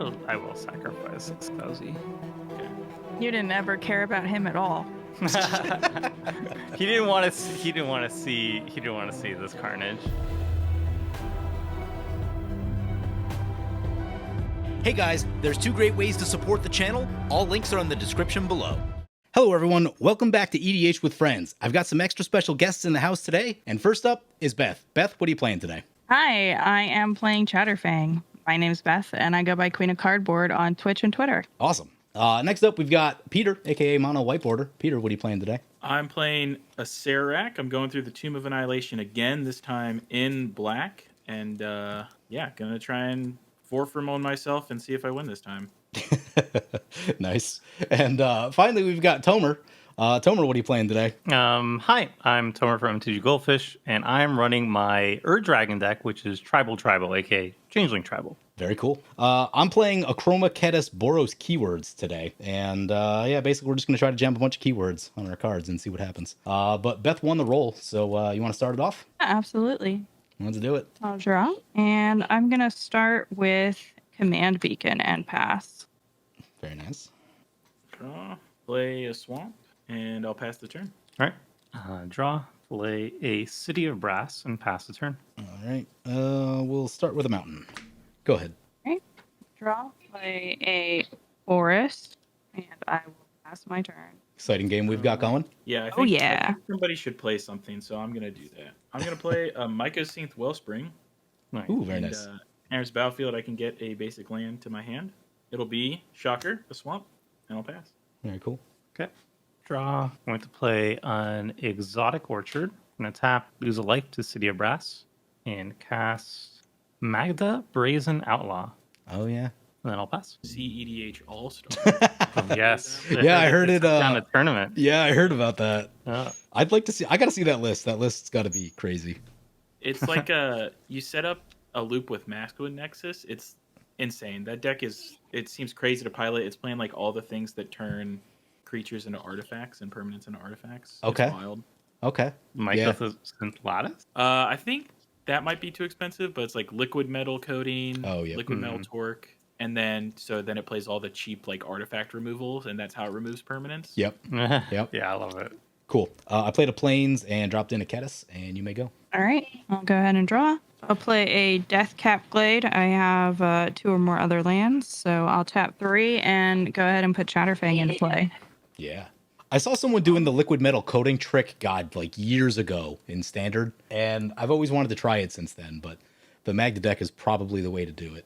I will sacrifice Excelsi. You didn't ever care about him at all. He didn't want to. He didn't want to see. He didn't want to see this carnage. Hey guys, there's 2 great ways to support the channel. All links are in the description below. Hello everyone, welcome back to EDH with Friends. I've got some extra special guests in the house today, and first up is Beth. Beth, what are you playing today? Hi, I am playing Chatterfang. My name's Beth, and I go by Queen of Cardboard on Twitch and Twitter. Awesome. Next up, we've got Peter, aka Mono Whiteboarder. Peter, what are you playing today? I'm playing a Serac. I'm going through the Tomb of Annihilation again, this time in black. And yeah, gonna try and forfeit myself and see if I win this time. Nice. And finally, we've got Tomer. Tomer, what are you playing today? Hi, I'm Tomer from Mtggoldfish, and I'm running my Dragon deck, which is Tribal, aka Changeling Tribal. Very cool. I'm playing Achroma Ketis Boros Keywords today. And yeah, basically we're just going to try to jam a bunch of keywords on our cards and see what happens. But Beth won the roll, so you want to start it off? Absolutely. Let's do it. I'll draw. And I'm going to start with Command Beacon and pass. Very nice. Draw, play a swamp, and I'll pass the turn. All right. Draw, play a City of Brass, and pass the turn. All right. We'll start with a mountain. Go ahead. All right. Draw, play a forest, and I will pass my turn. Exciting game we've got going. Yeah, I think, Oh, yeah. I think somebody should play something, so I'm going to do that. I'm going to play a Mycosynth Wellspring. Nice. Ooh, very And, nice. Enters battlefield, I can get a basic land to my hand. It'll be Shocker, a swamp, and I'll pass. Very cool. Okay. Draw. I'm going to play an Exotic Orchard. I'm going to tap, lose a life to City of Brass, and cast Magda Brazen Outlaw. Oh, yeah. And then I'll pass. CEDH All-Star. Yes. Yeah, I heard it. Down a tournament. Yeah, I heard about that. Yeah. I'd like to see. I got to see that list. That list's got to be crazy. It's like you set up a loop with Masculine Nexus. It's insane. That deck it seems crazy to pilot. It's playing like all the things that turn creatures into artifacts and permanents into artifacts. Okay. It's wild. Okay. Mycosynth Lattice? I think that might be too expensive, but it's like liquid metal coating, Oh, yeah. liquid metal torque, and then it plays all the cheap like artifact removals, and that's how it removes permanents. Yep. Yeah, I love it. Cool. I played a Plains and dropped in a Ketis, and you may go. All right. I'll go ahead and draw. I'll play a Deathcap Glade. I have 2 or more other lands, so I'll tap 3 and go ahead and put Chatterfang into play. Yeah. I saw someone doing the liquid metal coating trick, God, like years ago in Standard, and I've always wanted to try it since then, but the Magda deck is probably the way to do it.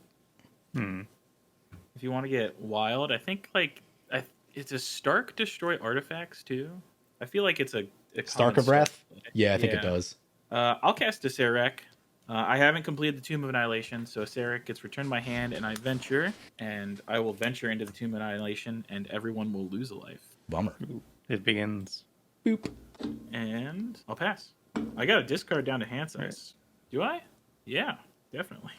If you want to get wild, I think it's a Stark destroy artifacts too. I feel like it's a Stark of Wrath? Yeah, I think it does. I'll cast a Serac. I haven't completed the Tomb of Annihilation, so Serac gets returned to my hand, and I venture, and I will venture into the Tomb of Annihilation, and everyone will lose a life. Bummer. It begins. Boop. And I'll pass. I got a discard down to hand size. Right. Do I? Yeah, definitely.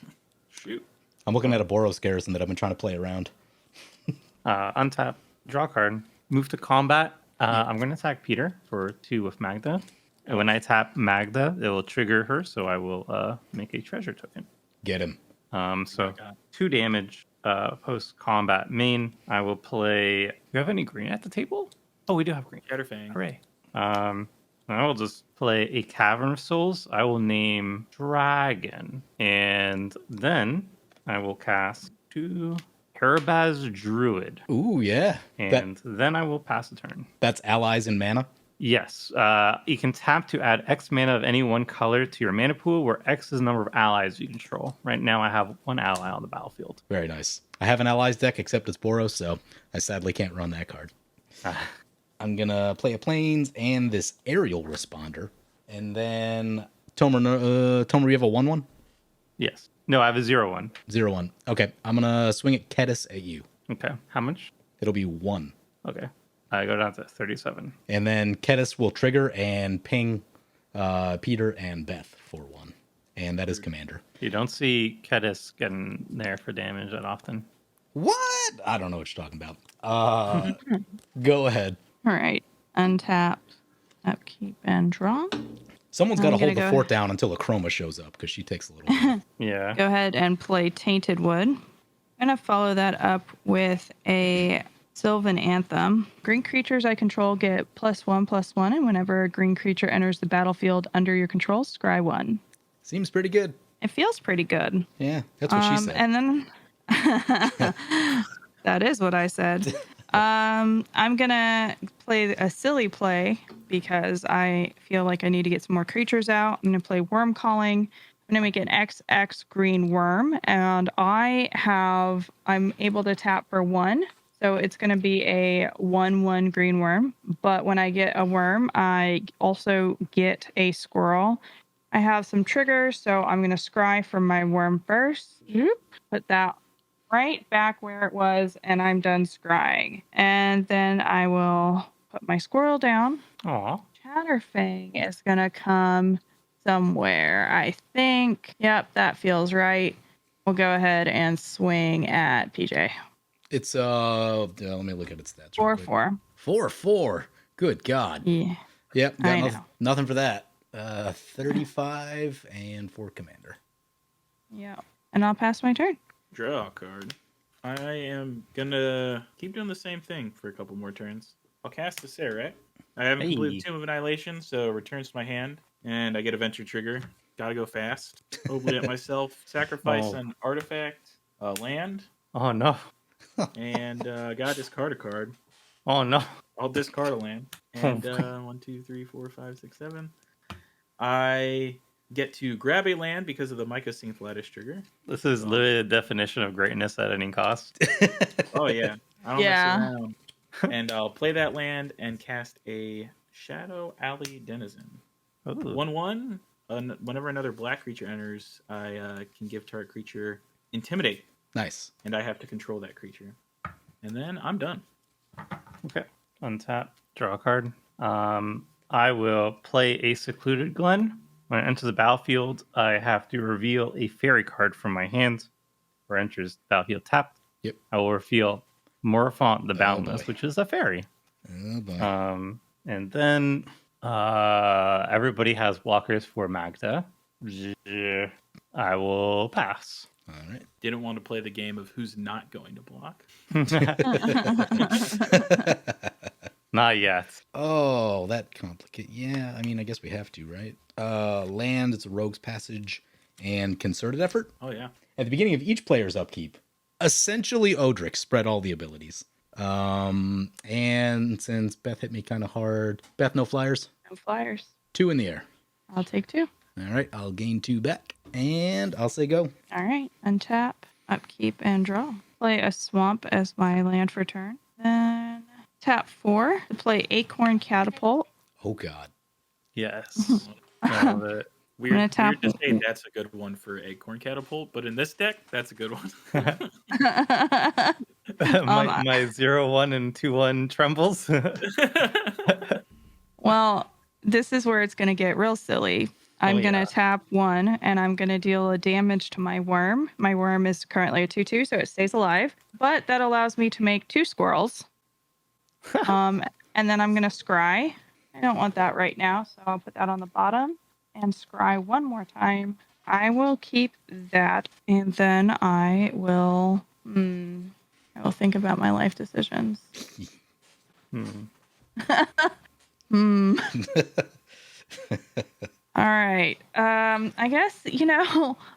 Shoot. I'm looking at a Boros Garrison that I've been trying to play around. Untap, draw a card, move to combat. I'm going to attack Peter for 2 with Magda. And when I tap Magda, it will trigger her, so I will make a treasure token. Get him. So 2 damage post combat main. I will play. Do you have any green at the table? Oh, we do have green. Chatterfang. Hooray. I will just play a Cavern of Souls. I will name Dragon. And then I will cast 2 Herabaz Druid. Ooh, yeah. And then I will pass the turn. That's allies and mana? Yes. You can tap to add X mana of any one color to your mana pool, where X is the number of allies you control. Right now, I have 1 ally on the battlefield. Very nice. I have an allies deck, except it's Boros, so I sadly can't run that card. I'm going to play a Plains and this Aerial Responder. And then, Tomer, you have a 1/1? Yes. No, I have a 0/1. 0/1. Okay, I'm going to swing at Ketis at you. Okay. How much? It'll be 1. Okay. I go down to 37. And then Ketis will trigger and ping Peter and Beth for 1. And that is Commander. You don't see Ketis getting there for damage that often. What? I don't know what you're talking about. Go ahead. All right. Untap, upkeep, and draw. Someone's got to hold the go- fort down until Achroma shows up, because she takes a little while. Yeah. Go ahead and play Tainted Wood. I'm going to follow that up with a Sylvan Anthem. Green creatures I control get +1/+1, and whenever a green creature enters the battlefield under your control, scry 1. Seems pretty good. It feels pretty good. Yeah, that's what she said. And then that is what I said. I'm gonna play a silly play because I feel like I need to get some more creatures out. I'm gonna play Worm Calling. I'm gonna make an XX green worm, and I'm able to tap for 1. So it's gonna be a 1/1 green worm. But when I get a worm, I also get a squirrel. I have some triggers, so I'm gonna scry from my worm first. Put that right back where it was, and I'm done scrying. And then I will put my squirrel down. Aw. Chatterfang is gonna come somewhere, I think. Yep, that feels right. We'll go ahead and swing at PJ. It's let me look at its stats. 4/4. 4/4. Good God. Yeah. Yep. I Got know. nothing for that. 35 and 4 commander. Yeah. And I'll pass my turn. Draw a card. I am gonna keep doing the same thing for a couple more turns. I'll cast the Serac. I haven't completed Tomb of Annihilation, so it returns to my hand, and I get a Venture trigger. Gotta go fast. Hopefully at myself. Sacrifice an artifact, a land, Oh no. and gotta discard a card. Oh no. I'll discard a land. And 1, 2, 3, 4, 5, 6, 7. I get to grab a land because of the Mycosynth Lattice trigger. This is literally the definition of greatness at any cost. Oh yeah. I don't Yeah. mess around. And I'll play that land and cast a Shadow Alley Denizen. Ooh. 1/1. Whenever another black creature enters, I can give target creature Intimidate, Nice. and I have to control that creature. And then I'm done. Okay. Untap. Draw a card. I will play a Secluded Glen. When it enters the battlefield, I have to reveal a fairy card from my hand. Or enters the battlefield tapped. Yep. I will reveal Morphont the Boundless, boy. which is a fairy. Oh boy. And then everybody has blockers for Magda. I will pass. All right. Didn't want to play the game of who's not going to block. Not yet. Oh, that complicated. Yeah, I mean, I guess we have to, right? Land, it's a Rogue's Passage, and Concerted Effort. Oh yeah. At the beginning of each player's upkeep, essentially Odric spread all the abilities. And since Beth hit me kind of hard, Beth, no flyers? No flyers. 2 in the air. I'll take 2. All right, I'll gain 2 back, and I'll say go. All right. Untap, upkeep, and draw. Play a swamp as my land for turn. Then tap 4 to play Acorn Catapult. Oh, God. Yes. Love it. I'm gonna Weird tap- to say that's a good one for Acorn Catapult, but in this deck, that's a good one. my 0/1 and 2/1 trembles. Well, this is where it's going to get real silly. I'm going to tap 1, and I'm going to deal a damage to my worm. My worm is currently a 2/2, so it stays alive. But that allows me to make 2 squirrels. And then I'm going to scry. I don't want that right now, so I'll put that on the bottom and scry 1 more time. I will keep that, and then I will think about my life decisions. All right. I guess,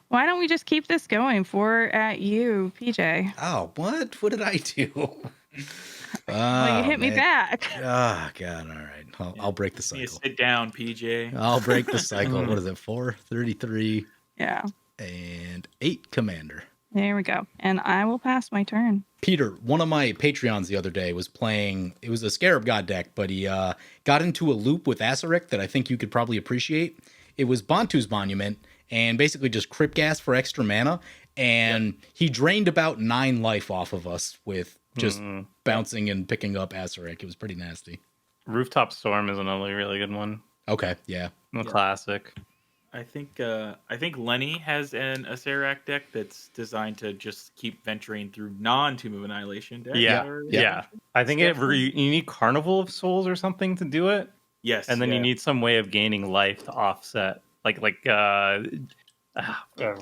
why don't we just keep this going? 4 at you, PJ. Oh, what? What did I do? Well, you hit me back. Oh, God. All right. I'll break the You cycle. sit down, PJ. I'll break the cycle. What is it? 4, 33, Yeah. and 8 commander. There we go. And I will pass my turn. Peter, one of my Patreons the other day was playing, it was a Scarab God deck, but he got into a loop with Asarik that I think you could probably appreciate. It was Bantu's Monument and basically just Crypt Gas for extra mana. And he drained about 9 life off of us with just bouncing and picking up Asarik. It was pretty nasty. Rooftop Storm is another really good one. Okay, yeah. A classic. I think Lenny has an Acerak deck that's designed to just keep venturing through non-Tomb of Annihilation decks. Yeah. I think you need Carnival of Souls or something to do it. Yes. And then you need some way of gaining life to offset. I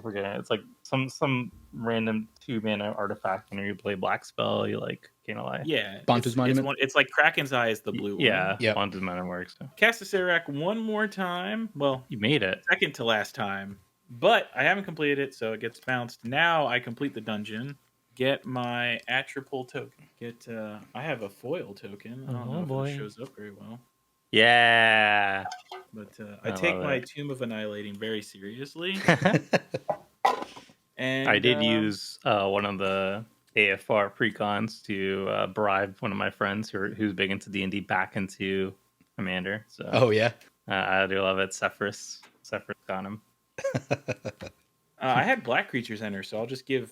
forget. It's like some random 2-mana artifact. When you play black spell, you like Gain a Life. Yeah, Bantu's Monument? It's like Kraken's Eye is the blue Yeah, one. Yep. Bantu's Monument works. So. Cast the Serac one more time. Well, You made it. second to last time, but I haven't completed it, so it gets bounced. Now I complete the dungeon, get my Atropole token. I have a foil token. I don't know if it shows up very well, Yeah. but I I take love my it. Tomb of Annihilating very seriously. And I did use one of the AFR precons to bribe one of my friends who's big into D&D back into Commander. So Oh yeah. I do love it. Sephiroth got him. I had black creatures enter, so I'll just give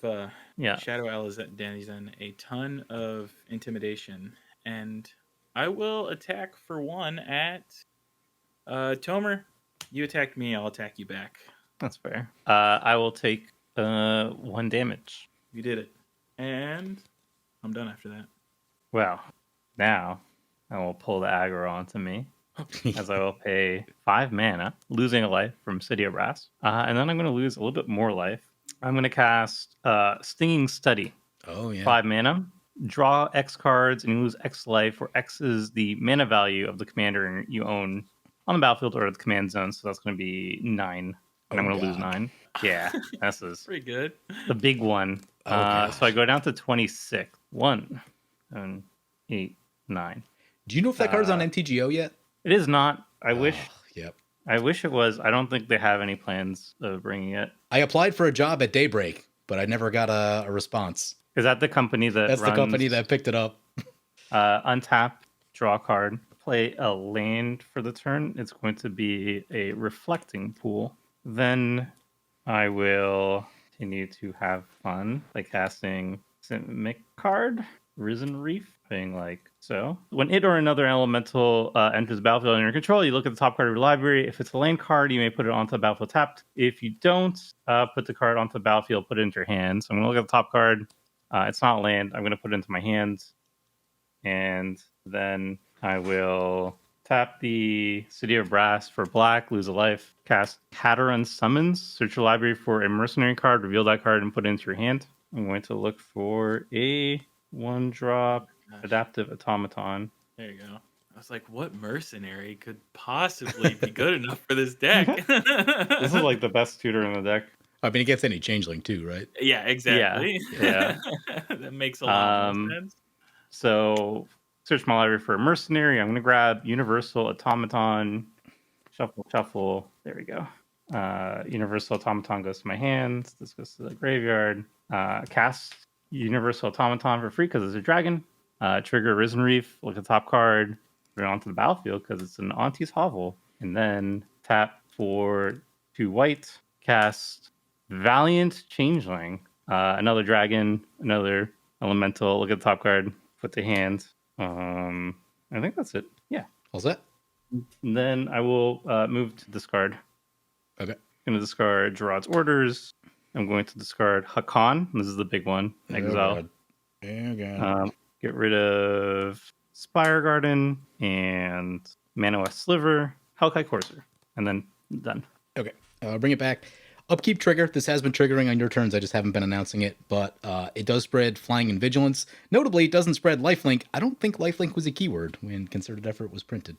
Yeah. Shadow Danizen a ton of intimidation, and I will attack for one at Tomer. You attacked me, I'll attack you back. That's fair. I will take 1 damage. You did it, and I'm done after that. Well, now I will pull the aggro onto me. As I will pay 5 mana, losing a life from City of Brass. And then I'm going to lose a little bit more life. I'm going to cast Stinging Study. Oh yeah. 5 mana. Draw X cards and you lose X life, where X is the mana value of the commander you own on the battlefield or the command zone. So that's going to be 9. And I'm going to lose 9. Yeah, this is Pretty good. the big one. Okay. So I go down to 26. 1, 7, 8, 9. Do you know if that card's on MTGO yet? It is not. I wish. Yep. I wish it was. I don't think they have any plans of bringing it. I applied for a job at Daybreak, but I never got a response. Is that the company that That's runs, the company that picked it up. untap, draw a card, play a land for the turn? It's going to be a reflecting pool. Then I will continue to have fun by casting Simic card, Risen Reef, being like so. When it or another elemental enters the battlefield under your control, you look at the top card of your library. If it's a land card, you may put it onto the battlefield tapped. If you don't put the card onto the battlefield, put it into your hand. So I'm going to look at the top card. It's not land. I'm going to put it into my hand. And then I will tap the City of Brass for black, lose a life. Cast Cateran Summons. Search your library for a mercenary card, reveal that card, and put it into your hand. I'm going to look for a 1-drop Adaptive Automaton. There you go. I was like, what mercenary could possibly be good enough for this deck? This is like the best tutor in the deck. I mean, it gets any changeling too, right? Yeah, exactly. Yeah. That makes a lot more sense. So search my library for a mercenary. I'm going to grab Universal Automaton. Shuffle. There we go. Universal Automaton goes to my hand. This goes to the graveyard. Cast Universal Automaton for free because it's a dragon. Trigger Risen Reef. Look at the top card. Put it onto the battlefield because it's an Auntie's Hovel. And then tap for 2 white. Cast Valiant Changeling. Another dragon. Another elemental. Look at the top card. Put the hand. I think that's it. Yeah. All set? And then I will move to discard. Okay. I'm going to discard Gerard's Orders. I'm going to discard Hakan. This is the big one. Exile. Oh, God. Get rid of Spire Garden and Mana West Sliver, Hellkite Courser, and then done. Okay. Bring it back. Upkeep trigger. This has been triggering on your turns. I just haven't been announcing it, but it does spread Flying and Vigilance. Notably, it doesn't spread Lifelink. I don't think Lifelink was a keyword when Concerted Effort was printed.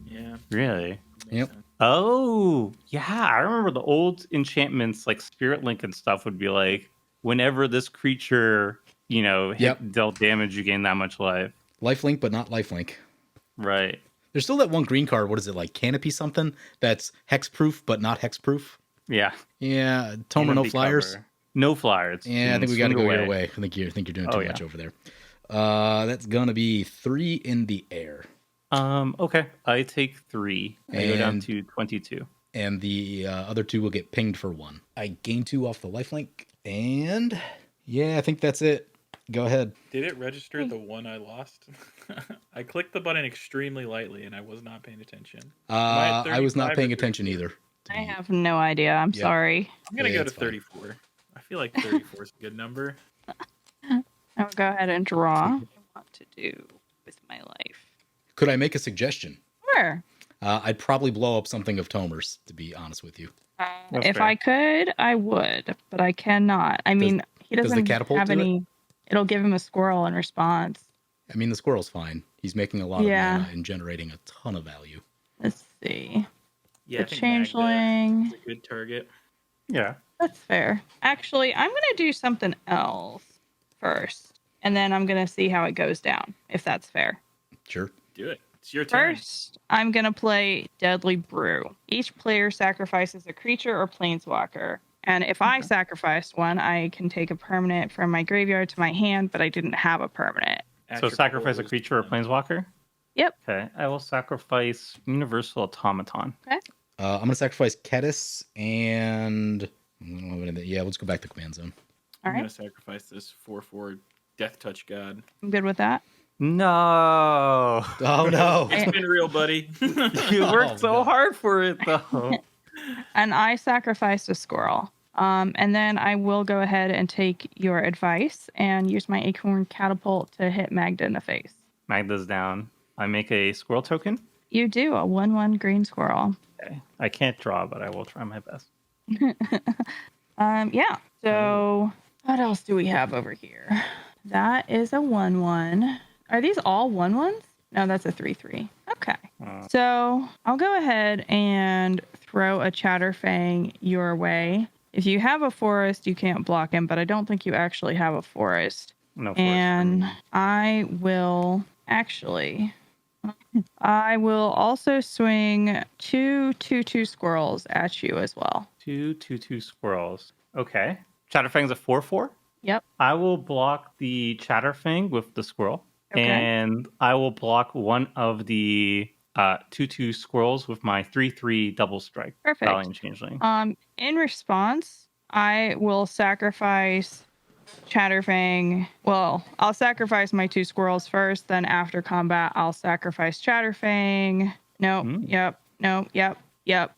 Yeah. Really? Yep. Sense. Oh, yeah. I remember the old enchantments like Spirit Link and stuff would be like, whenever this creature, dealt damage, you gain that much life. Lifelink, but not Lifelink. Right. There's still that one green card. What is it, like Canopy something? That's hexproof, but not hexproof. Yeah. Yeah. Tomer, no flyers. Cover. No flyers. Yeah, I think we got to go away. your way. I think you're doing too much over there. That's gonna be 3 in the air. Okay. I take 3. I go down to 22. And the other 2 will get pinged for 1. I gain 2 off the lifelink, and yeah, I think that's it. Go ahead. Did it register the one I lost? I clicked the button extremely lightly, and I was not paying attention. I was not paying attention either. I have no idea. I'm sorry. I'm gonna Yeah, go to it's fine. 34. I feel like 34 is a good number. I'll go ahead and draw. What I want to do with my life. Could I make a suggestion? Sure. I'd probably blow up something of Tomer's, to be honest with you. That's If fair. I could, I would, but I cannot. I mean, he does the doesn't catapult have do it? any. It'll give him a squirrel in response. I mean, the squirrel's fine. He's making a lot of Yeah. mana and generating a ton of value. Let's see. Yeah, The I think Magda changeling. is a good target. Yeah. That's fair. Actually, I'm going to do something else first, and then I'm going to see how it goes down, if that's fair. Sure. Do it. It's your turn. First, I'm going to play Deadly Brew. Each player sacrifices a creature or planeswalker. And if I sacrificed one, I can take a permanent from my graveyard to my hand, but I didn't have a permanent. So sacrifice a creature or planeswalker? Yep. Okay. I will sacrifice Universal Automaton. Okay. I'm going to sacrifice Ketis and... I don't have anything. Yeah, let's go back to Command Zone. All I'm right. gonna sacrifice this 4/4 Death Touch God. I'm good with that. No. Oh, no. It's been real, buddy. You worked Oh, so no. hard for it, though. And I sacrificed a squirrel. And then I will go ahead and take your advice and use my Acorn Catapult to hit Magda in the face. Magda's down. I make a squirrel token. You do a 1/1 green squirrel. Okay. I can't draw, but I will try my best. Yeah. So what else do we have over here? That is a 1/1. Are these all 1/1s? No, that's a 3/3. Okay. So I'll go ahead and throw a Chatterfang your way. If you have a forest, you can't block him, but I don't think you actually have a forest. No force And for me. I will also swing 2/2/2 squirrels at you as well. 2/2/2 squirrels. Okay. Chatterfang's a 4/4. Yep. I will block the Chatterfang with the squirrel. Okay. And I will block one of the 2/2 squirrels with my 3/3 double strike. Perfect. Valiant Changeling. In response, I will sacrifice Chatterfang. Well, I'll sacrifice my 2 squirrels first, then after combat, I'll sacrifice Chatterfang. Nope. Yep. Nope. Yep.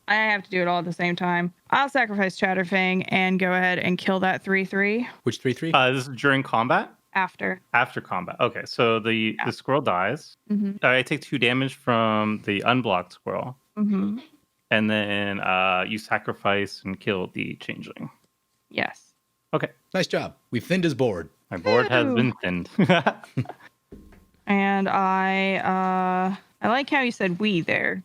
I have to do it all at the same time. I'll sacrifice Chatterfang and go ahead and kill that 3/3 Which 3/3? This is during combat? after. After combat. Okay, so the squirrel dies. Mm-hmm. I take 2 damage from the unblocked squirrel. Mm-hmm. And then you sacrifice and kill the changeling. Yes. Okay. Nice job. We've thinned his board. My board has Woo. been thinned. And I like how you said we there.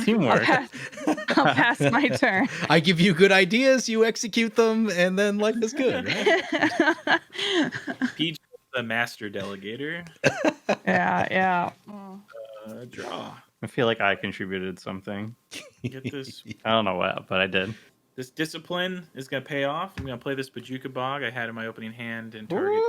Teamwork. I'll pass my turn. I give you good ideas, you execute them, and then life is good, right? Peach, the master delegator. Yeah. Draw. I feel like I contributed something. Get this. I don't know what, but I did. This discipline is gonna pay off. I'm gonna play this Bajuka Bog I had in my opening hand and target.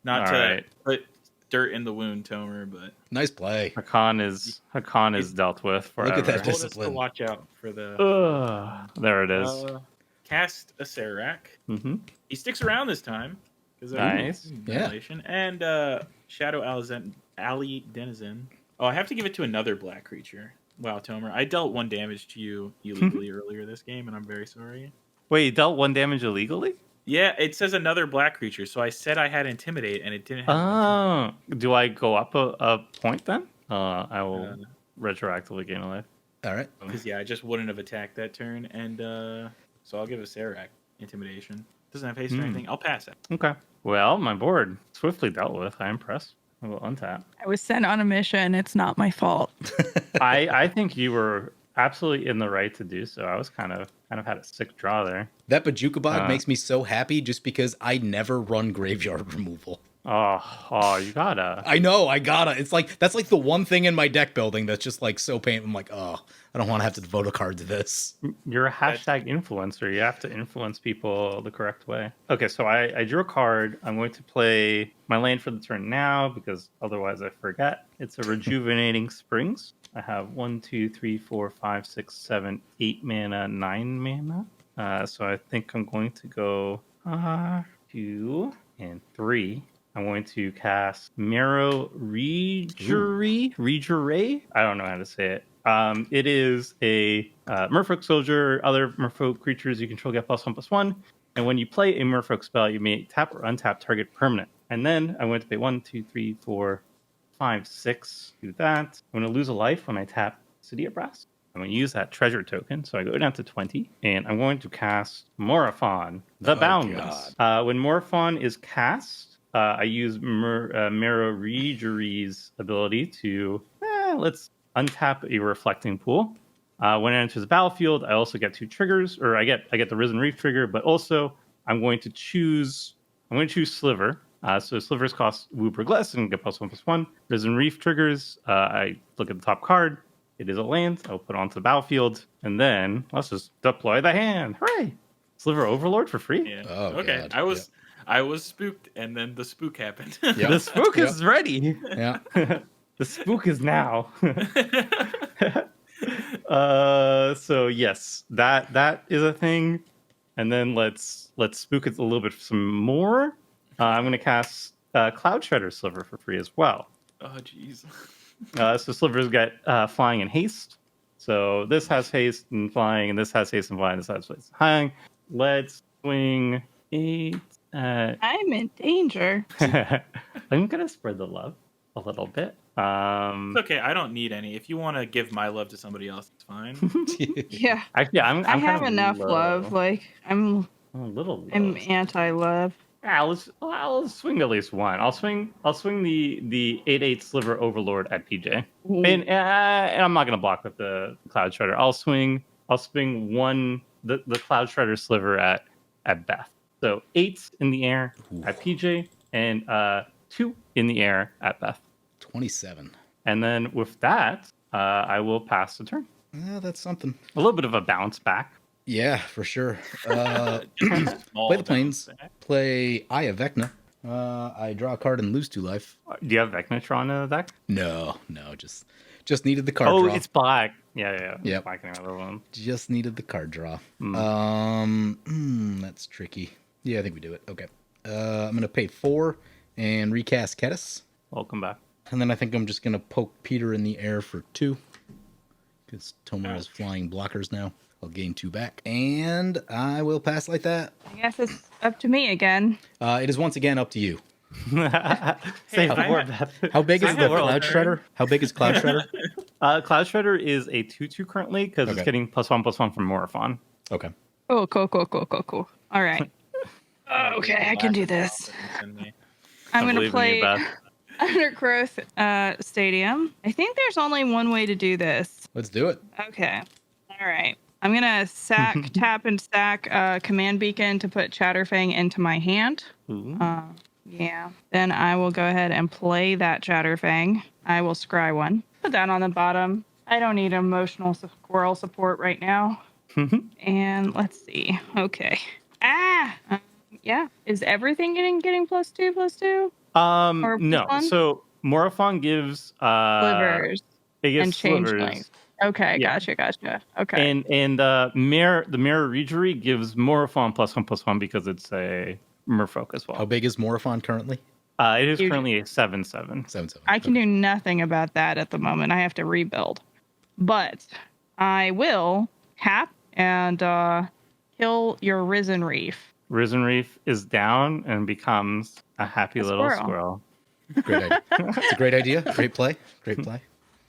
Not All to right. put dirt in the wound, Tomer, but Nice play. Hakan is dealt with forever. Look at that told us to discipline. watch out for the. There it is. Cast a Serac. Mm-hmm. He sticks around this time. Nice. Yeah. And Shadow Alley Denizen. Oh, I have to give it to another black creature. Wow, Tomer. I dealt 1 damage to you illegally earlier this game, and I'm very sorry. Wait, you dealt 1 damage illegally? Yeah, it says another black creature, so I said I had Intimidate, and it didn't have Oh, do I go up a point then? I will retroactively gain a life. All right. Because, yeah, I just wouldn't have attacked that turn, and so I'll give a Serac Intimidation. Doesn't have haste or anything. I'll pass it. Okay. Well, my board swiftly dealt with. I'm impressed. I will untap. I was sent on a mission. It's not my fault. I think you were absolutely in the right to do so. I was kind of had a sick draw there. That Bajuka Bog makes me so happy just because I never run graveyard removal. Oh, you gotta. I know, I gotta. It's like, that's like the one thing in my deck building that's just like so painful. I'm like, oh, I don't want to have to devote a card to this. You're a hashtag influencer. You have to influence people the correct way. Okay, so I drew a card. I'm going to play my land for the turn now because otherwise I forget. It's a Rejuvenating Springs. I have 1, 2, 3, 4, 5, 6, 7, 8 mana, 9 mana. So I think I'm going to go 2 and 3. I'm going to cast Marrow Rejuray. I don't know how to say it. It is a Merfolk Soldier. Other Merfolk creatures you control get +1/+1. And when you play a Merfolk spell, you may tap or untap target permanent. And then I'm going to pay 1, 2, 3, 4, 5, 6. Do that. I'm going to lose a life when I tap Cydia Brass. I'm going to use that treasure token. So I go down to 20, and I'm going to cast Morophon, the Boundless. When Morophon is cast, I use Meroregery's ability to, let's untap a Reflecting Pool. When it enters the battlefield, I also get 2 triggers, or I get the Risen Reef trigger, but also I'm going to choose Sliver. So Slivers cost Wooper Glass and get +1/+1. Risen Reef triggers. I look at the top card. It is a land. I'll put it onto the battlefield, and then let's just deploy the hand. Hooray! Sliver Overlord for free. Yeah. Oh, okay. God. I was spooked, and then the spook happened. Yep. The spook is ready. Yeah. The spook is now. So yes, that is a thing, and then let's spook it a little bit some more. I'm going to cast Cloud Shredder Sliver for free as well. Oh jeez. So Slivers get flying and haste. So this has haste and flying, and this has haste and flying. This has haste and flying. Let's swing 8 at... I'm in danger. I'm going to spread the love a little bit. It's okay. I don't need any. If you want to give my love to somebody else, it's fine. Yeah. Actually, I'm I have kind of enough low. love. Like I'm A little low. I'm anti-love. Yeah, I'll swing at least one. I'll swing the 8/8 Sliver Overlord at PJ, and I'm not gonna block with the Cloud Shredder. I'll swing one the Cloud Shredder Sliver at Beth. So 8 in the air at PJ, and 2 in the air at Beth. 27. And then with that, I will pass the turn. Yeah, that's something. A little bit of a bounce back. Yeah, for sure. Small Play the planes. bounce back. Play Aya Vecna. I draw a card and lose 2 life. Do you have Vecnatron in the deck? No, just needed the card Oh, draw. it's black. Yeah. Yep. Black and another one. Just needed the card draw. That's tricky. Yeah, I think we do it. Okay. I'm gonna pay 4 and recast Ketis. Welcome back. And then I think I'm just gonna poke Peter in the air for 2. Because Tomer has flying blockers now. I'll gain 2 back. And I will pass like that. I guess it's up to me again. It is once again up to you. Say I more, had- Beth. How big is I the have Cloud a Shredder? How big is Cloud Shredder? Cloud Shredder is a 2/2 currently because Okay. it's getting +1/+1 from Morophon. Okay. Oh, cool. All right. Okay, I can do this. I'm gonna believe in you, play Beth. Undergrowth Stadium. I think there's only one way to do this. Let's do it. Okay. All right. I'm gonna tap and stack Command Beacon to put Chatterfang into my hand. Ooh. Yeah. Then I will go ahead and play that Chatterfang. I will scry one. Put that on the bottom. I don't need emotional squirrel support right now. And let's see. Okay. Yeah. Is everything getting +2/+2? Or No. +1? So Morophon gives Slivers it gives and changeling. slivers. Okay, Yeah. gotcha. Okay. And the Meroregery gives Morophon +1/+1 because it's a merfolk as well. How big is Morophon currently? It is Huge. currently a 7/7. 7/7. I can do nothing about that at the moment. I have to rebuild. But I will tap and kill your Risen Reef. Risen Reef is down and becomes a happy A little squirrel. squirrel. Great idea. It's a great idea. Great play. Great play.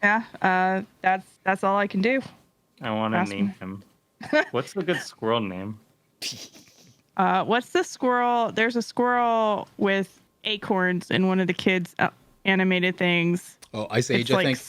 Yeah, that's all I can do. I want to Ask name me. him. What's the good squirrel name? What's the squirrel? There's a squirrel with acorns in one of the kids' animated things. Oh, Ice Age, It's like I think.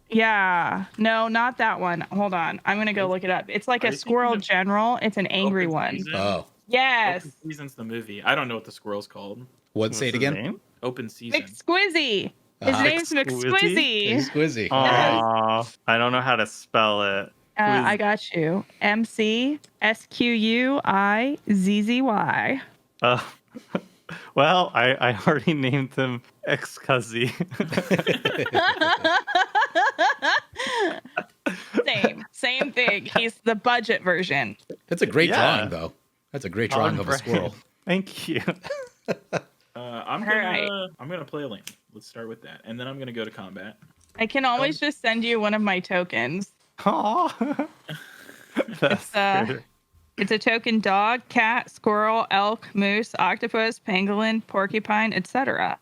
Yeah. No, not that one. Hold on. I'm going to go look it up. It's like Are a you squirrel thinking of general. It's an angry Open one. Season? Oh, Yes. Open Season's the movie. I don't know what the squirrel's called. what? Say it What's his again. name? Open Season. McSquizzy. His Ah. name's McSquizzy? McSquizzy. Squizzy. Aw, I don't know how to spell it. I got you. McSquizzy. Well, I already named him Ex-Cuzzy. Same thing. He's the budget version. That's a great Yeah. drawing, though. That's a great drawing of a squirrel. Thank you. I'm gonna play a lane. Let's start with that, and then I'm gonna go to combat. I can always just send you one of my tokens. Aw. That's great. It's a token dog, cat, squirrel, elk, moose, octopus, pangolin, porcupine, etc.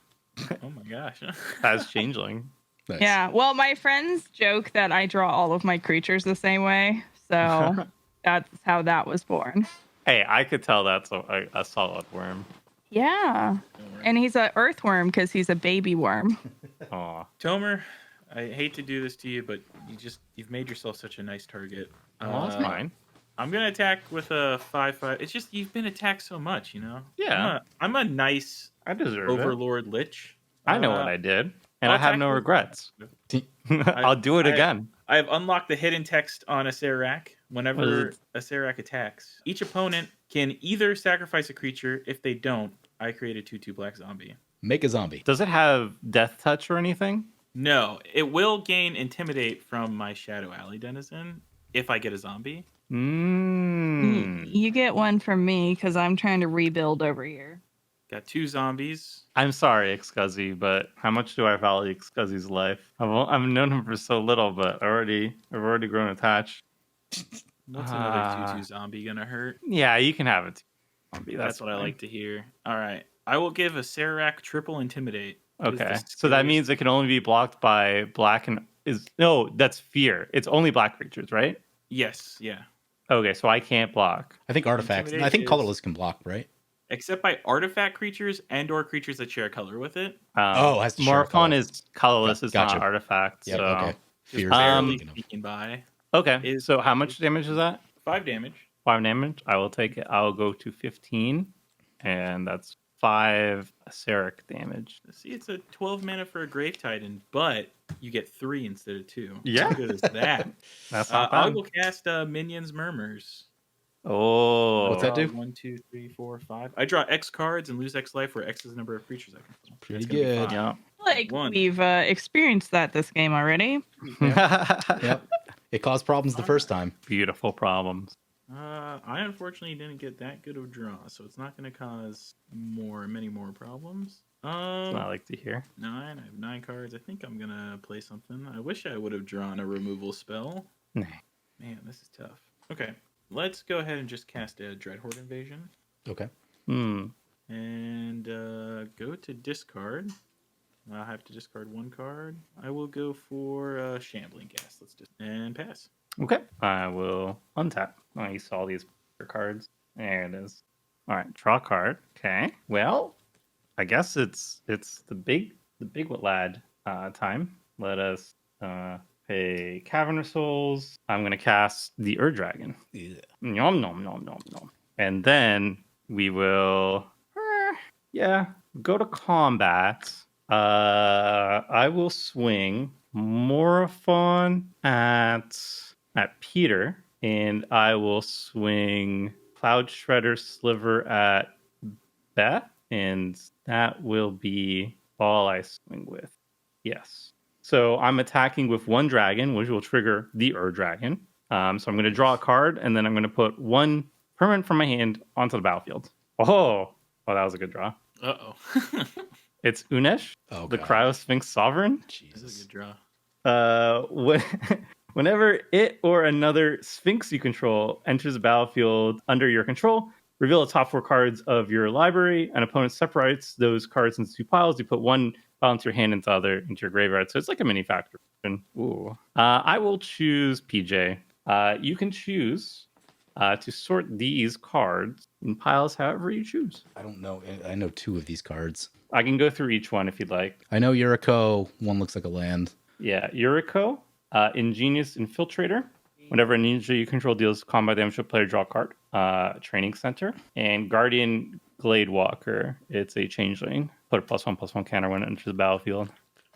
Oh my gosh. As changeling. Nice. Yeah. Well, my friends joke that I draw all of my creatures the same way. So that's how that was born. Hey, I could tell that's a solid worm. Yeah. And he's an earthworm because he's a baby worm. Aw. Tomer, I hate to do this to you, but you've made yourself such a nice target. Well, that's fine. I'm gonna attack with a 5/5. It's just you've been attacked so much, you know. Yeah. I'm a nice I deserve it. Overlord Lich. I know what I did, and I'll I have attack no with- regrets. I'll do it again. I have unlocked the hidden text on a Serac. Whenever a Serac attacks, each opponent can either sacrifice a creature. If they don't, I create a 2/2 black zombie. Make a zombie. Does it have death touch or anything? No, it will gain intimidate from my Shadow Alley denizen if I get a zombie. You get one from me because I'm trying to rebuild over here. Got 2 zombies. I'm sorry, Excuzzy, but how much do I value Excuzzy's life? I've known him for so little, but I've already grown attached. What's another 2/2 zombie gonna hurt? Yeah, you can have it. Zombie, That's what I fine. like to hear. All right, I will give a Serac triple intimidate. It is the Okay, so that scariest- means it can only be blocked by black and that's fear. It's only black creatures, right? Yes, yeah. Okay, so I can't block. I think artifacts. Intimidate I think is- colorless can block, right? Except by artifact creatures and/or creatures that share a color with it. Oh, it has to share a Morphon color. is colorless. It's Gotcha. not artifact. Yep. so Okay. Just Fears barely are sneaking by. okay. Is- So how much damage is that? 5 damage. 5 damage. I will take it. I'll go to 15, and that's 5 acerbic damage. See, it's a 12 mana for a Grave Titan, but you get 3 instead of 2. Yeah. How good is that? That's not I bad. will cast Minions Murmurs. Oh, What's that do? 1, 2, 3, 4, 5. I draw X cards and lose X life, where X is the number of creatures I control. Pretty That's gonna be good. fine. Yeah. Like One. we've experienced that this game already. Yep. It caused problems the first time. Beautiful problems. I unfortunately didn't get that good of a draw, so it's not going to cause many more problems. That's what I like to hear. 9. I have 9 cards. I think I'm going to play something. I wish I would have drawn a removal spell. Nah. Man, this is tough. Okay, let's go ahead and just cast a Dreadhorde Invasion. Okay. And go to discard. I'll have to discard 1 card. I will go for Shambling Gas. Let's just and pass. Okay. I will untap. Oh, you saw these cards. There it is. All right, draw a card. Okay. Well, I guess it's the big lad time. Let us pay Cavernous Souls. I'm gonna cast the Dragon. Yeah. Nom nom nom nom nom. And then we will go to combat. I will swing Morphon at Peter, and I will swing Cloud Shredder Sliver at Beth, and that will be all I swing with. Yes. So I'm attacking with 1 dragon, which will trigger the Dragon. So I'm going to draw a card, and then I'm going to put 1 permanent from my hand onto the battlefield. Oh, that was a good draw. Uh-oh. It's Unesh, Oh, the God. Cryosphinx Sovereign. This is a Jesus. good draw. Whenever it or another Sphinx you control enters the battlefield under your control, reveal the top 4 cards of your library. An opponent separates those cards into 2 piles. You put 1 pile into your hand and the other into your graveyard. So it's like a mini factor. Ooh. I will choose PJ. You can choose to sort these cards in piles however you choose. I don't know. I know 2 of these cards. I can go through each one if you'd like. I know Yuriko. One looks like a land. Yeah, Yuriko, Ingenious Infiltrator. Whenever a ninja you control deals combat damage to a player, draw a card. Training Center. And Guardian Gladewalker. It's a changeling. Put a +1/+1 counter when it enters the battlefield.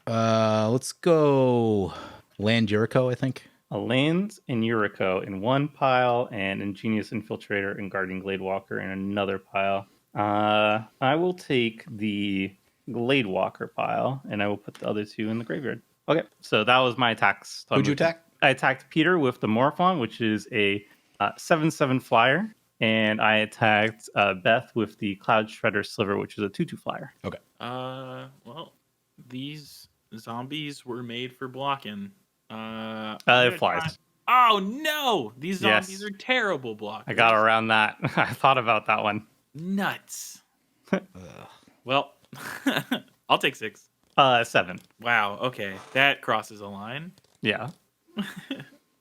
Let's go land Yuriko, I think. A land and Yuriko in 1 pile, and Ingenious Infiltrator and Guardian Gladewalker in another pile. I will take the Gladewalker pile, and I will put the other 2 in the graveyard. Okay, so that was my attacks. Who'd you attack? I attacked Peter with the Morphon, which is a 7/7 flyer, and I attacked Beth with the Cloud Shredder Sliver, which is a 2/2 flyer. Okay. Well, these zombies were made for blocking. It flies. Oh no! These Yes. zombies are terrible blockers. I got around that. I thought about that one. Nuts. Well, I'll take 6. 7. Wow. Okay, that crosses a line. Yeah.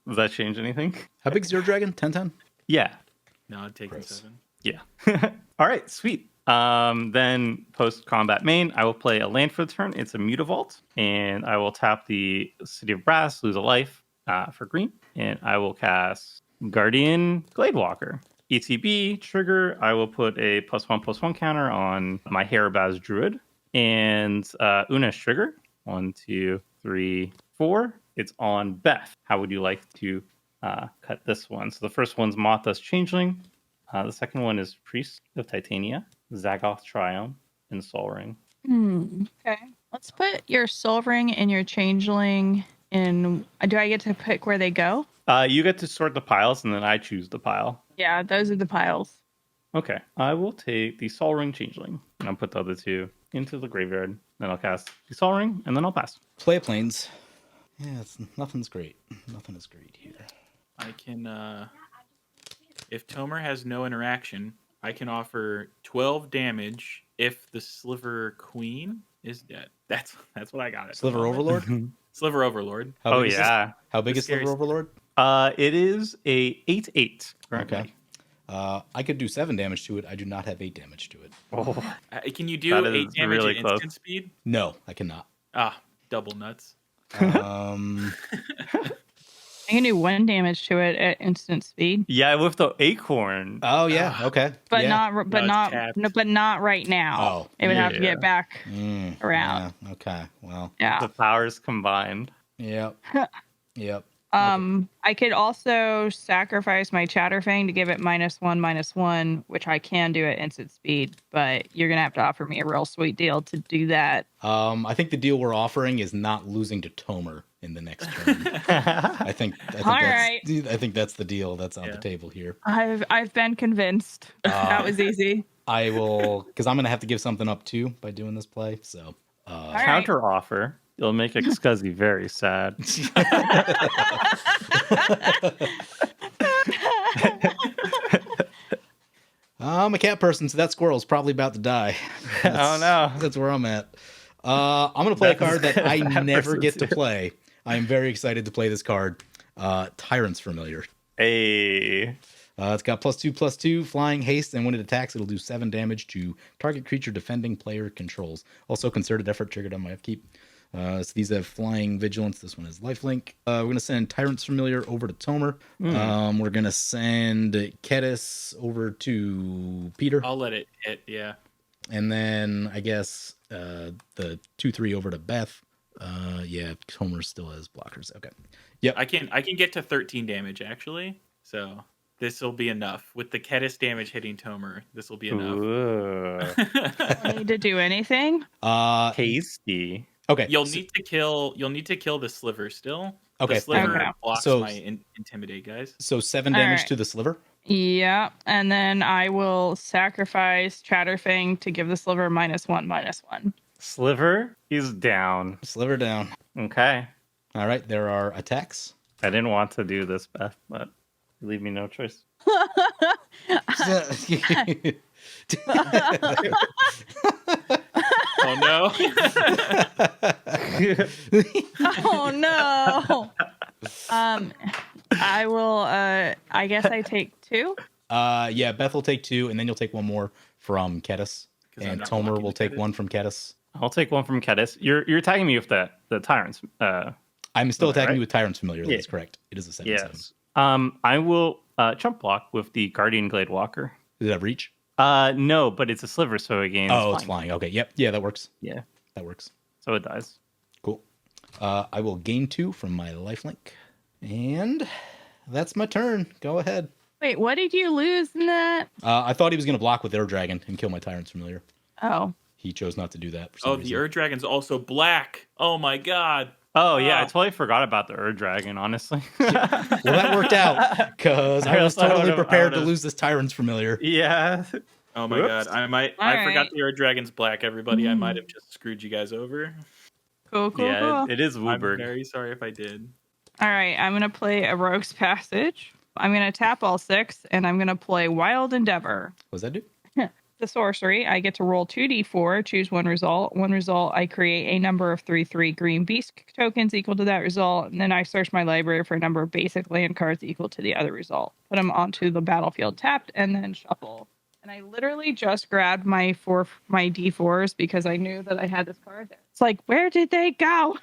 Does that change anything? How big's your dragon? 10/10? Yeah. No, I'd take Gross. 7. Yeah. All right, sweet. Then post combat main, I will play a land for the turn. It's a Mutavault, and I will tap the City of Brass, lose a life for green, and I will cast Guardian Gladewalker. ETB trigger. I will put a +1/+1 counter on my Herabaz Druid, and Una's trigger. 1, 2, 3, 4. It's on Beth. How would you like to cut this one? So the first one's Motha's Changeling. The second one is Priest of Titania, Zagoth Triumph, and Sol Ring. Okay. Let's put your Soul Ring and your Changeling in. Do I get to pick where they go? You get to sort the piles, and then I choose the pile. Yeah, those are the piles. Okay. I will take the Sol Ring Changeling, and I'll put the other two into the graveyard. Then I'll cast the Sol Ring, and then I'll pass. Play planes. Yeah, nothing's great. Nothing is great here. I can. If Tomer has no interaction, I can offer 12 damage if the Sliver Queen is dead. That's what I got. Sliver Overlord? Sliver Overlord. How Oh, big is this? yeah. How big The is Sliver scary- Overlord? It is a 8/8. currently. Okay. I could do 7 damage to it. I do not have 8 damage to it. Oh, Can you do That 8 is damage really at close. instant speed? No, I cannot. Ah, double nuts. I can do 1 damage to it at instant speed, yeah, with the acorn. Oh yeah. Okay. but yeah. not not right now. Oh, it would have to yeah. get back around. Yeah, okay. Well. Yeah. The powers combined. Yep. Yep. I could also sacrifice my Chatterfang to give it -1/-1, which I can do at instant speed, but you're gonna have to offer me a real sweet deal to do that. I think the deal we're offering is not losing to Tomer in the next turn. I think I think that's the deal that's on the table here. I've been convinced. That was easy. I will, because I'm gonna have to give something up too by doing this play. So right. Counter offer. You'll make Excuzzy very sad. I'm a cat person, so that squirrel's probably about to die. Oh no. That's where I'm at. I'm gonna play a card that I That never person's get to here. play. I am very excited to play this card. Tyrant's Familiar. Hey. It's got +2/+2 flying haste, and when it attacks, it'll do 7 damage to target creature defending player controls. Also, concerted effort triggered on my upkeep. So these have flying vigilance. This one has lifelink. We're gonna send Tyrant's Familiar over to Tomer. We're gonna send Kedis over to Peter, I'll let it hit. Yeah. and then I guess the 2/3 over to Beth. Yeah, Tomer still has blockers. Okay. Yep. I can get to 13 damage actually. So this will be enough. With the Kedis damage hitting Tomer, this will be enough. Ooh. I need to do anything. Tasty. Okay. You'll need to kill the Sliver still. Okay. The Sliver Okay. blocks So- my intimidate guys. So 7 damage right. to the Sliver. Yeah, and then I will sacrifice Chatterfang to give the Sliver -1/-1. Sliver is down. Sliver down. Okay. All right. There are attacks. I didn't want to do this, Beth, but you leave me no choice. Oh no. Oh no. I will. I guess I take 2. Yeah, Beth will take 2, and then you'll take 1 more from Kedis, 'Cause I'm and not Tomer blocking will the take Kedis. 1 from Kedis. I'll take 1 from Kedis. You're tagging me with the tyrants. I'm still Okay, attacking right? you with Tyrant's Familiar. Yeah. That's correct. It is a 7/7. Yes. I will chump block with the Guardian Gladewalker. Does that reach? No, but it's a Sliver, so it gains. It's flying. Okay. Yep. Yeah, that works. Yeah, That works. so it dies. Cool. I will gain 2 from my lifelink, and that's my turn. Go ahead. Wait, what did you lose in that? I thought he was going to block with Air Dragon and kill my Tyrant's Familiar. Oh, He chose not to do that. For some Oh, reason. the Ur Dragon's also black. Oh my god. Oh yeah, I Oh. totally forgot about the Ur Dragon. Honestly. Well, that worked out because I was I totally would've- prepared I to would've- lose this Tyrant's Familiar. Yeah. Oh my Whoops. god. I All forgot right. the Ur Dragon's black, everybody. I might have just screwed you guys over. cool, cool, Yeah, cool. it is I'm Wooberg. very sorry if I did. All right, I'm gonna play a Rogue's Passage. I'm gonna tap all 6, and I'm gonna play Wild Endeavor. What does that do? the sorcery, I get to roll 2d4, choose one result. One result, I create a number of 3/3 green beast tokens equal to that result. And then I search my library for a number of basic land cards equal to the other result. Put them onto the battlefield tapped and then shuffle. And I literally just grabbed my D4s because I knew that I had this card there. It's like, where did they go?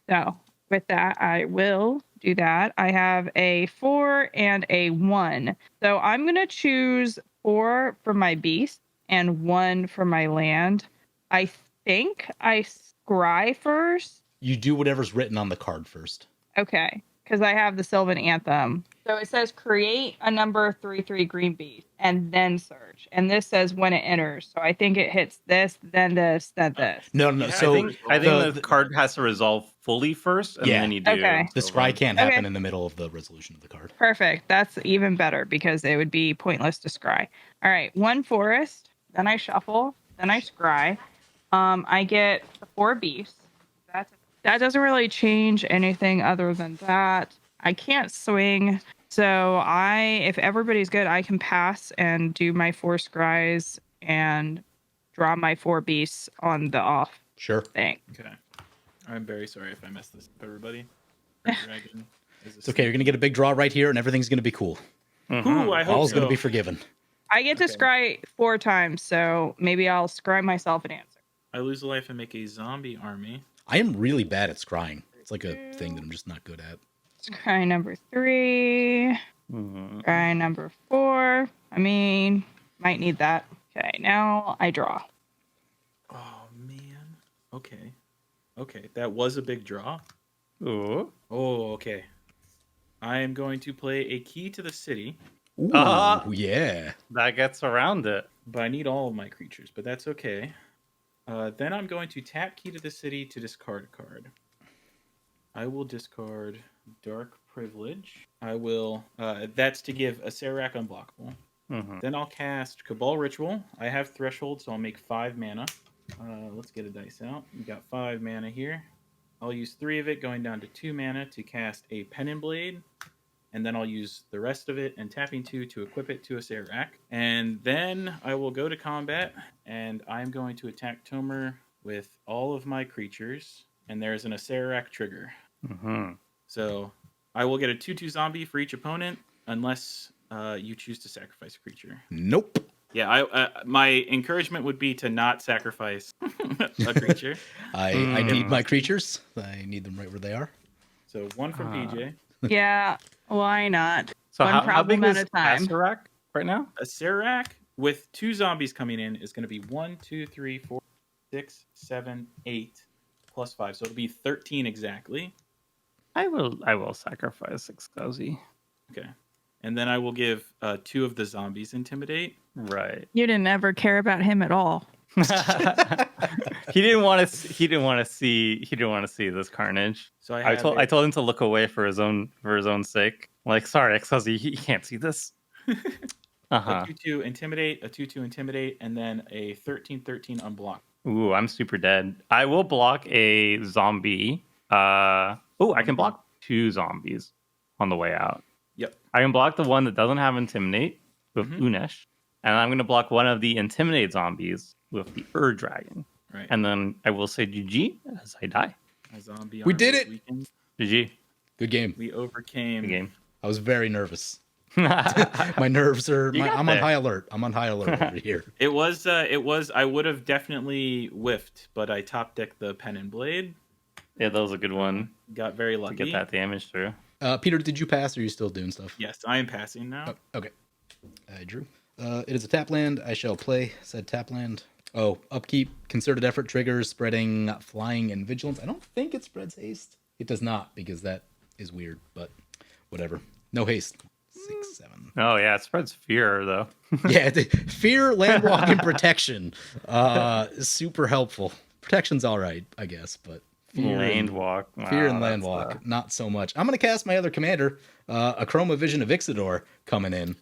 So with that, I will do that. I have a 4 and a 1. So I'm going to choose 4 for my beast and 1 for my land. I think I scry first. You do whatever's written on the card first. Okay, because I have the Sylvan Anthem. So it says create a number of 3/3 green beast and then search. And this says when it enters. So I think it hits this, then this, then this. No. Yeah, So I think the card has to resolve fully first, and Yeah. then you do. Okay. the scry can't happen Okay. in the middle of the resolution of the card. Perfect. That's even better because it would be pointless to scry. All right, 1 forest, then I shuffle, then I scry. I get the 4 beasts. That doesn't really change anything other than that. I can't swing, so if everybody's good, I can pass and do my 4 scries and draw my 4 beasts on the off Sure. thing. Okay. I'm very sorry if I messed this up, everybody. Dragon It's okay. You're going to get a big draw right here, and everything's going to be cool. Ooh, I hope All's so. going to be forgiven. I get to Okay. scry 4 times, so maybe I'll scry myself an answer. I lose a life and make a zombie army. I am really bad at scrying. It's like a thing that I'm just not good at. Scry number 3. Mhm. Scry number 4. I mean, might need that. Okay, now I draw. Oh man. Okay. Okay, that was a big draw. Ooh. Oh, okay. I am going to play a key to the city, Ooh, yeah. That gets around it. but I need all of my creatures, but that's okay. Then I'm going to tap key to the city to discard a card. I will discard Dark Privilege. I will, that's to give a Serac unblockable. Mhm. Then I'll cast Cabal Ritual. I have Threshold, so I'll make 5 mana. Let's get a dice out. We got 5 mana here. I'll use 3 of it, going down to 2 mana to cast a Pen and Blade. And then I'll use the rest of it and tapping 2 to equip it to a Serac. And then I will go to combat, and I'm going to attack Tomer with all of my creatures. And there's an Serac trigger. Mhm. So I will get a 2/2 zombie for each opponent, unless you choose to sacrifice a creature. Nope. Yeah, my encouragement would be to not sacrifice a creature. I need my creatures. I need them right where they are. So 1 from PJ. Yeah, why not? So One how big problem at is a time. Azarac right now? A Serac with 2 zombies coming in is going to be 1, 2, 3, 4, 6, 7, 8, plus 5. So it'll be 13 exactly. I will sacrifice Excozy. Okay. And then I will give 2 of the zombies Intimidate. Right. You didn't ever care about him at all. He didn't want to. He didn't want to see. He didn't want to see this carnage. So I told him to look away for his own sake. Like, sorry, Excozy, he can't see this. a 2/2 Intimidate, a 2/2 Intimidate, and then a 13/13 Unblock. Ooh, I'm super dead. I will block a zombie. I can block 2 zombies on the way out. Yep. I can block the one that doesn't have Intimidate with Mhm. Unesh. And I'm going to block one of the Intimidate zombies with the Dragon. Right. And then I will say GG as I die. A zombie We army did it! weakened. GG. Good game. We overcame. Good game. I was very nervous. I My nerves are. You got I'm on there. high alert. I'm on high alert over here. It was. I would have definitely whiffed, but I top decked the Pen and Blade. Yeah, that was a good one Got very to lucky. get that damage through. Peter, did you pass? Or are you still doing stuff? Yes, I am passing now. Oh, okay. I drew. It is a tap land. I shall play said tap land. Oh, upkeep, concerted effort triggers, spreading flying and vigilance. I don't think it spreads haste. It does not, because that is weird, but whatever. No haste. 6, 7. Oh, yeah, it spreads fear, though. Yeah, fear, landwalk, and protection. Super helpful. Protection's all right, I guess, but fear and Landwalk. Wow, Fear and that's, Landwalk, not so much. I'm going to cast my other commander, a Chroma Vision of Ixidor coming in.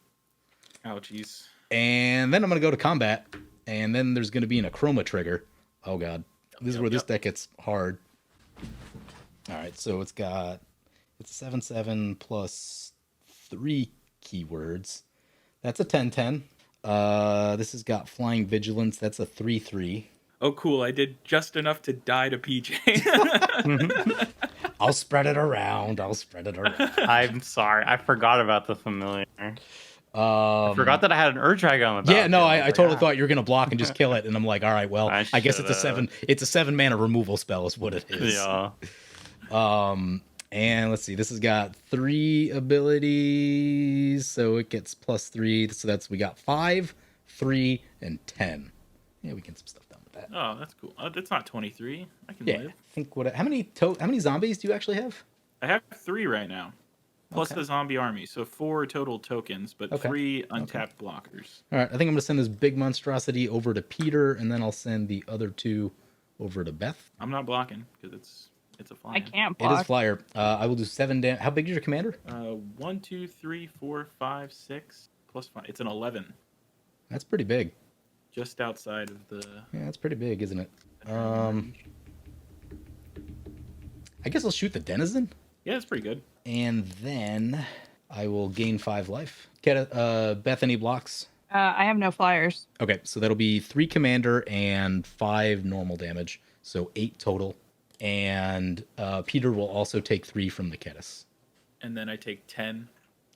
Ouchies. And then I'm going to go to combat, and then there's going to be a Chroma trigger. Oh, God. This is where this deck gets hard. All right, so it's 7/7 plus 3 keywords. That's a 10/10. This has got Flying Vigilance. That's a 3/3. Oh, cool. I did just enough to die to PJ. I'll spread it around. I'm sorry. I forgot about the familiar. I forgot that I had an Ur-Dragon on the Yeah, no, battlefield. I totally thought you were gonna block and just kill it, and I'm like, all right, well, I guess it's a should've. 7. It's a 7 mana removal spell, is what it is. Yeah. And let's see, this has got 3 abilities, so it gets +3. So we got 5, 3, and 10. Yeah, we can get some stuff done with that. Oh, that's cool. That's not 23. I can Yeah, live. I think how many zombies do you actually have? I have 3 right now, plus Okay. the zombie army. So 4 total tokens, but Okay. 3 untapped blockers. All right, I think I'm gonna send this big monstrosity over to Peter, and then I'll send the other 2 over to Beth. I'm not blocking because it's a fly. I can't It is block. flyer. I will do 7 damage. How big is your commander? 1, 2, 3, 4, 5, 6 plus 5. It's an 11, That's pretty big. just outside of the. Yeah, that's pretty big, isn't it? range. I guess I'll shoot the denizen, Yeah, it's pretty good. and then I will gain 5 life. Beth, any blocks? I have no flyers. Okay, so that'll be 3 commander and 5 normal damage, so 8 total. And Peter will also take 3 from the Kedis. And then I take 10.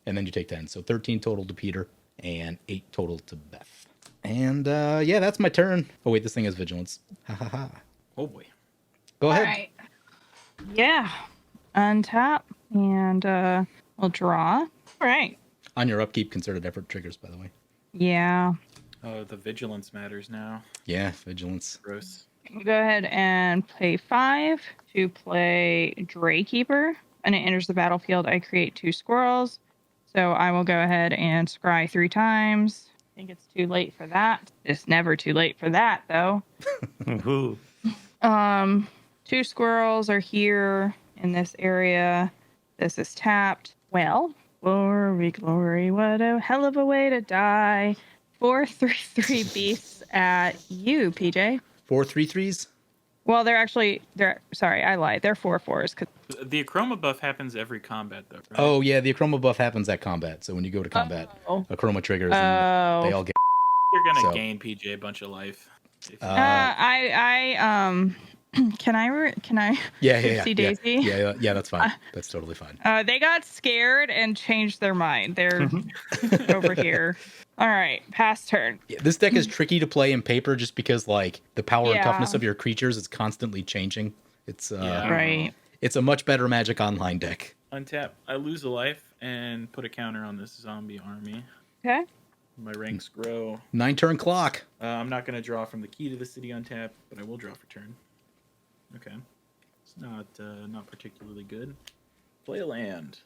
And then you take 10. So 13 total to Peter and 8 total to Beth. And yeah, that's my turn. Oh, wait, this thing has vigilance. Ha ha ha. Oh boy. Go All ahead. right. Yeah. Untap and we'll draw. All right. On your upkeep, concerted effort triggers, by the way. Yeah. Oh, the vigilance matters now. Yeah, vigilance. Gross. Go ahead and play 5 to play Draykeeper. When it enters the battlefield, I create 2 squirrels. So I will go ahead and scry 3 times. I think it's too late for that. It's never too late for that, though. Ooh. 2 squirrels are here in this area. This is tapped. Well, glory, glory, what a hell of a way to die. 4/3/3 beasts at you, PJ. 4 3/3s? Well, sorry, I lied. They're 4/4s. The Acroma buff happens every combat, though, right? Oh, yeah, the Acroma buff happens at combat. So when you go to combat, Oh. Acroma triggers and they all get. You're going to So- gain PJ a bunch of life. If you- Can I Yeah, Oopsie daisy. Yeah, that's fine. That's totally fine. They got scared and changed their mind. They're over here. All right, pass turn. Yeah, this deck is tricky to play in paper just because, like, the power and Yeah. toughness of your creatures is constantly changing. It's Yeah. Right. It's a much better Magic Online deck. Untap. I lose a life and put a counter on this zombie army. Okay. My ranks grow. 9-turn clock. I'm not going to draw from the key to the city untap, but I will draw for turn. Okay. It's not particularly good. Play a land.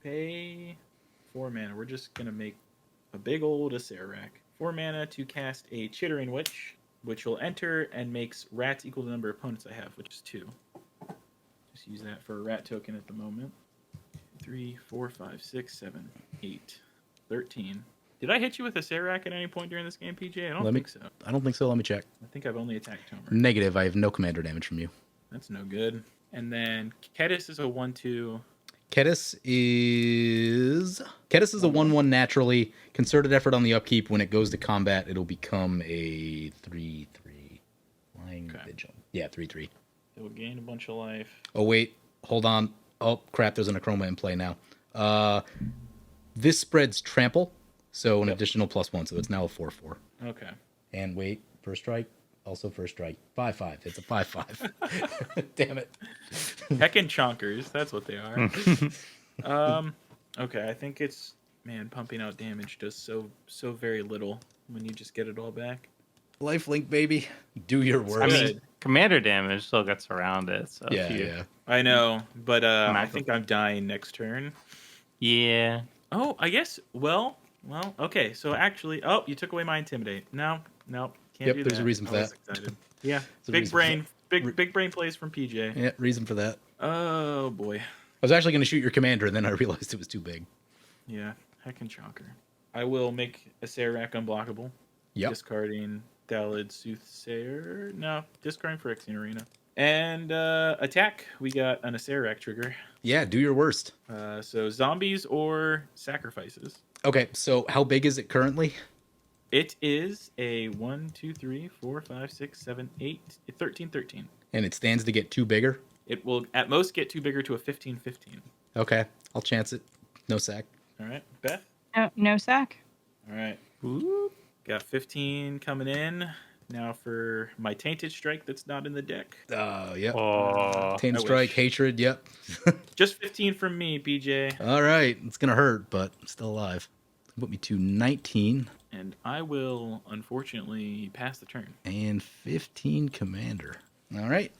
Pay 4 mana. We're just going to make a big old Acererak. 4 mana to cast a Chittering Witch, which will enter and makes rats equal to the number of opponents I have, which is 2. Just use that for a rat token at the moment. 3, 4, 5, 6, 7, 8, 13. Did I hit you with a Acererak at any point during this game, PJ? I don't think so. I don't think so. Let me check. I think I've only attacked Tomer. Negative. I have no commander damage from you. That's no good. And then Kedis is a 1/2. Kedis is a 1/1 naturally. Concerted effort on the upkeep. When it goes to combat, it'll become a 3/3. Flying Okay. Vigil. Yeah, 3/3. It will gain a bunch of life. Oh wait, hold on. Oh crap, there's an Acroma in play now. This spreads trample, so an additional +1, so it's now a 4/4. Okay. And wait, first strike, also first strike. 5/5. It's a 5/5. Damn it. Heckin' chonkers. That's what they are. Okay, I think it's pumping out damage does so very little when you just get it all back. Lifelink, baby. Do your worst. I mean, Good. commander damage still gets around it. So if you- yeah. I know, but I Macro- think I'm dying next turn. Yeah. Oh, I guess. Well. Okay. So actually, you took away my intimidate. No, can't Yep, do there's that. a reason for I was that. excited. Yeah, a big reason for brain, that. big brain plays from PJ. Yeah, reason for that. Oh boy. I was actually going to shoot your commander, and then I realized it was too big. Yeah, heckin' chonker. I will make a Acererak unblockable. Yep. Discarding Dalid Soothsayer. No, discarding Phyrexian Arena. And attack, we got an Acererak trigger. Yeah, do your worst. So zombies or sacrifices. Okay, so how big is it currently? It is a 1, 2, 3, 4, 5, 6, 7, 8, 13. And it stands to get 2 bigger. It will at most get 2 bigger to a 15. Okay, I'll chance it. No sack. All right, Beth. No sack. All right, Ooh. got 15 coming in. Now for my Tainted Strike that's not in the deck. Yep. Oh, Tainted I Strike, wish. Hatred, yep. Just 15 from me, BJ. All right, it's going to hurt, but I'm still alive. Put me to 19 And I will, unfortunately, pass the turn. and 15 Commander. All right,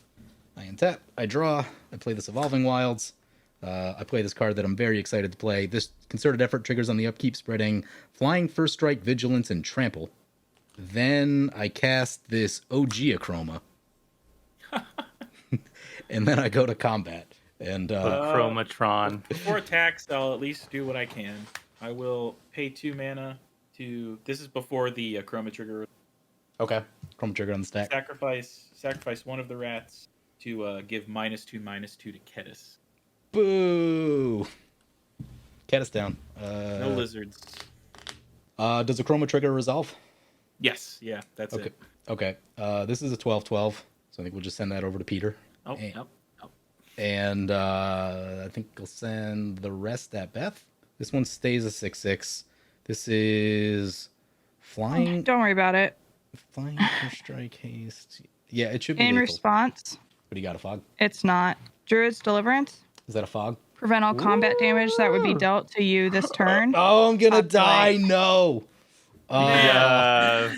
I untap, I draw, I play this Evolving Wilds. I play this card that I'm very excited to play. This Concerted Effort triggers on the upkeep, spreading Flying, First Strike, Vigilance, and Trample. Then I cast this OG Achroma. And then I go to combat. And Chromatron. Before attacks, I'll at least do what I can. I will pay 2 mana to... This is before the Chroma Trigger. okay, Chroma Trigger on the stack. Sacrifice one of the rats to give -2/-2 to Ketis. Boo! Cat is down. No lizards. Does the Chroma Trigger resolve? Yes, yeah, that's Okay. it. Okay. This is a 12/12, so I think we'll just send that over to Peter. Oh, And- nope. And I think I'll send the rest at Beth. This one stays a 6/6. This is flying. Don't worry about it. Flying for strike haste. Yeah, it should be In lethal. response, But you got a fog. it's not. Druid's Deliverance. Is that a fog? Prevent all combat damage that would be dealt to you this turn. Oh, I'm gonna That's die. right. No. Yeah.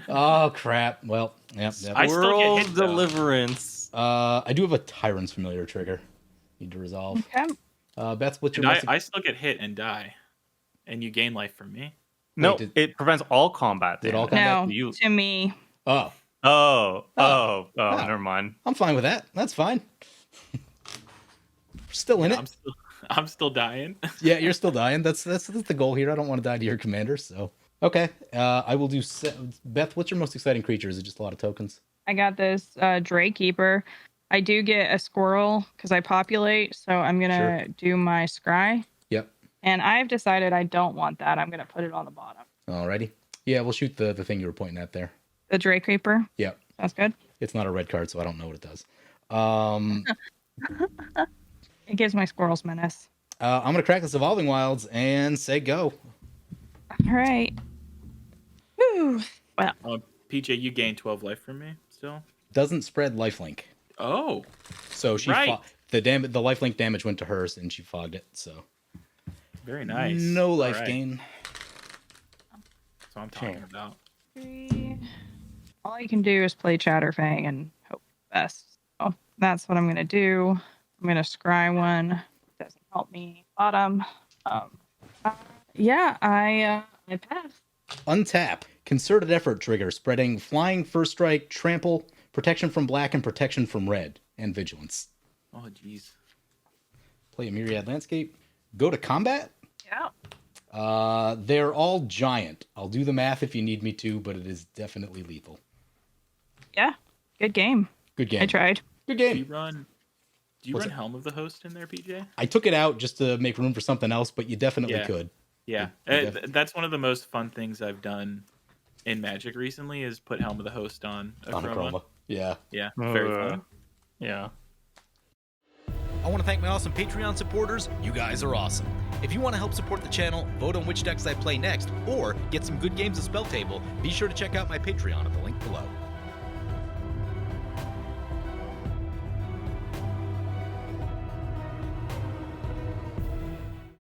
Oh crap. Well, yep. I still get World hit, though. Deliverance. I do have a Tyrant's Familiar trigger. Need to resolve. Okay. Beth, what's your And message? I still get hit and die. And you gain life from me. No, did- it prevents all combat. Did all damage. combat? No, You- to me. Oh, Oh, never mind. I'm fine with that. That's fine. We're still in it. I'm still dying. Yeah, you're still dying. That's the goal here. I don't want to die to your commander. So okay, I will do. Beth, what's your most exciting creature? Is it just a lot of tokens? I got this Drake Keeper. I do get a squirrel because I populate, so I'm gonna do my scry. Yep. And I've decided I don't want that. I'm gonna put it on the bottom. Alrighty. Yeah, we'll shoot the thing you were pointing at there. The Drake Keeper. Yep. That's good. It's not a red card, so I don't know what it does. It gives my squirrels menace. I'm gonna crack this Evolving Wilds and say go. All right. Whew. Well, PJ, you gain 12 life from me still. Doesn't spread lifelink, Oh, so she Right. the lifelink damage went to hers and she fogged it. So very nice. no life All right. gain. That's what I'm talking about. 3. All you can do is play Chatterfang and hope for the best. So that's what I'm gonna do. I'm gonna scry one. Doesn't help me. Bottom. Yeah, I passed. Untap. Concerted Effort trigger, spreading Flying, First Strike, Trample, Protection from Black, and Protection from Red, and Vigilance. Oh, jeez. Play a Myriad Landscape. Go to combat. Yeah. They're all giant. I'll do the math if you need me to, but it is definitely lethal. Yeah. Good game. Good game. I tried. Good Do you game. run What's it? Helm of the Host in there, PJ? I took it out just to make room for something else, but you definitely Yeah. could. Yeah, that's one of the most fun things I've done in Magic recently is put Helm of the Host on a On a Chroma. Chroma. Yeah. Yeah, very fun. Yeah. I want to thank my awesome Patreon supporters. You guys are awesome. If you want to help support the channel, vote on which decks I play next, or get some good games of Spell Table, be sure to check out my Patreon at the link below.